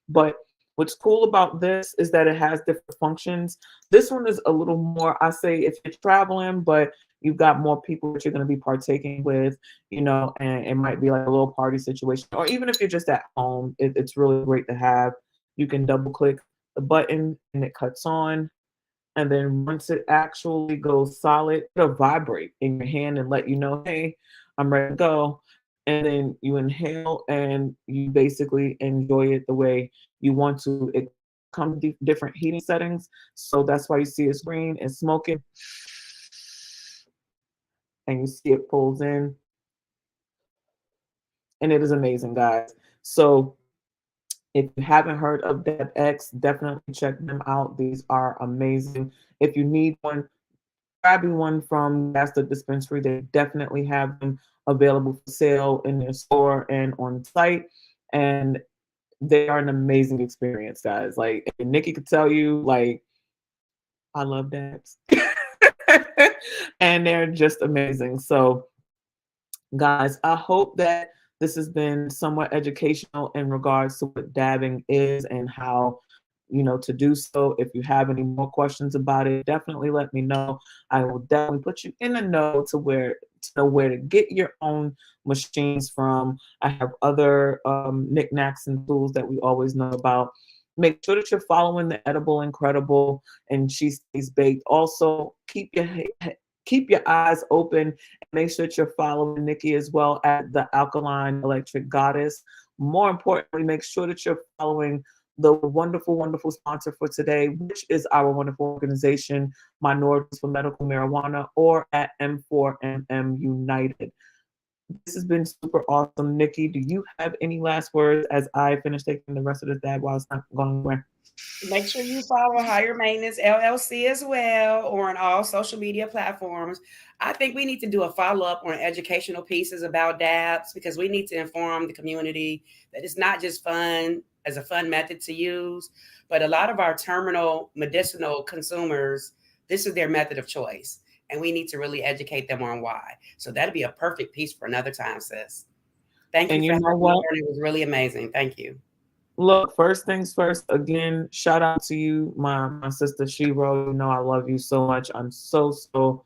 A: But what's cool about this is that it has different functions. This one is a little more, I say, if you're traveling, but you've got more people that you're going to be partaking with, and it might be like a little party situation. Or even if you're just at home, it's really great to have. You can double click the button and it cuts on. And then once it actually goes solid, it'll vibrate in your hand and let you know, hey, I'm ready to go. And then you inhale and you basically enjoy it the way you want to. It comes with different heating settings. So that's why you see it's green and smoking. And you see it pulls in. And it is amazing, guys. So if you haven't heard of Dab X, definitely check them out. These are amazing. If you need one, grab one from Gassed Up Dispensary. They definitely have them available for sale in their store and on site. And they are an amazing experience, guys. Like, and Nikki could tell you, like, I love dabs. And they're just amazing. So, guys, I hope that this has been somewhat educational in regards to what dabbing is and how to do so. If you have any more questions about it, definitely let me know. I will definitely put you in the know to know where to get your own machines from. I have other knickknacks and tools that we always know about. make sure that you're following the Edible Incredible and She Stays Baked. Also, keep your eyes open and make sure that you're following Nikki as well at the Alkaline Electric Goddess. More importantly, make sure that you're following the wonderful, wonderful sponsor for today, which is our wonderful organization, Minorities for Medical Marijuana, or at M4MM United. This has been super awesome. Nikki, do you have any last words as I finish taking the rest of this dab while it's not going anywhere?
B: Make sure you follow Higher Maintenance LLC as well, or on all social media platforms. I think we need to do a follow-up on educational pieces about dabs, because we need to inform the community that it's not just fun as a fun method to use, but a lot of our terminal medicinal consumers, this is their method of choice. And we need to really educate them on why. So that'd be a perfect piece for another time, sis. Thank you.
A: And
B: for
A: you know what?
B: It was really amazing. Thank you.
A: Look, first things first, again, shout out to you, my sister Shiro. You know I love you so much. I'm so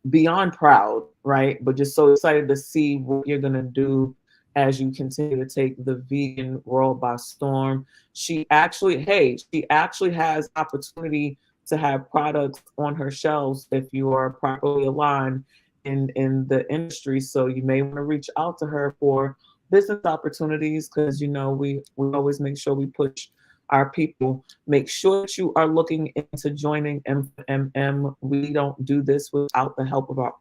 A: beyond proud, right? But just so excited to see what you're gonna do as you continue to take the vegan world by storm. She actually has opportunity to have products on her shelves if you are properly aligned in the industry. So you may want to reach out to her for business opportunities, because you know we always make sure we push our people. Make sure that you are looking into joining M4MM. We don't do this without the help of our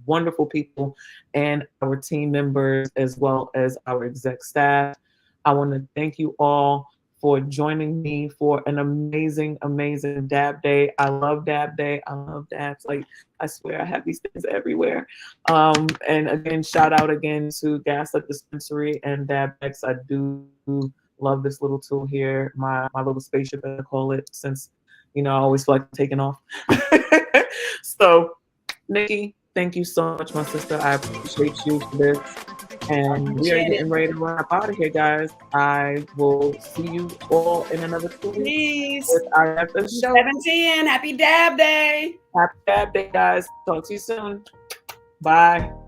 A: wonderful people and our team members, as well as our exec staff. I want to thank you all for joining me for an amazing dab day. I love dab day. I love dabs. Like, I swear I have these things everywhere. And again, shout out again to Gaslit Dispensary and DabX. I do love this little tool here, my little spaceship, as I call it, since you know I always feel like taking off. So Nikki, thank you so much, my sister. I appreciate you for this. And we are getting ready to wrap out of here, guys. I will see you all in another 2 weeks with our episode
B: 710. Happy Dab Day.
A: Happy Dab Day, guys. Talk to you soon. Bye.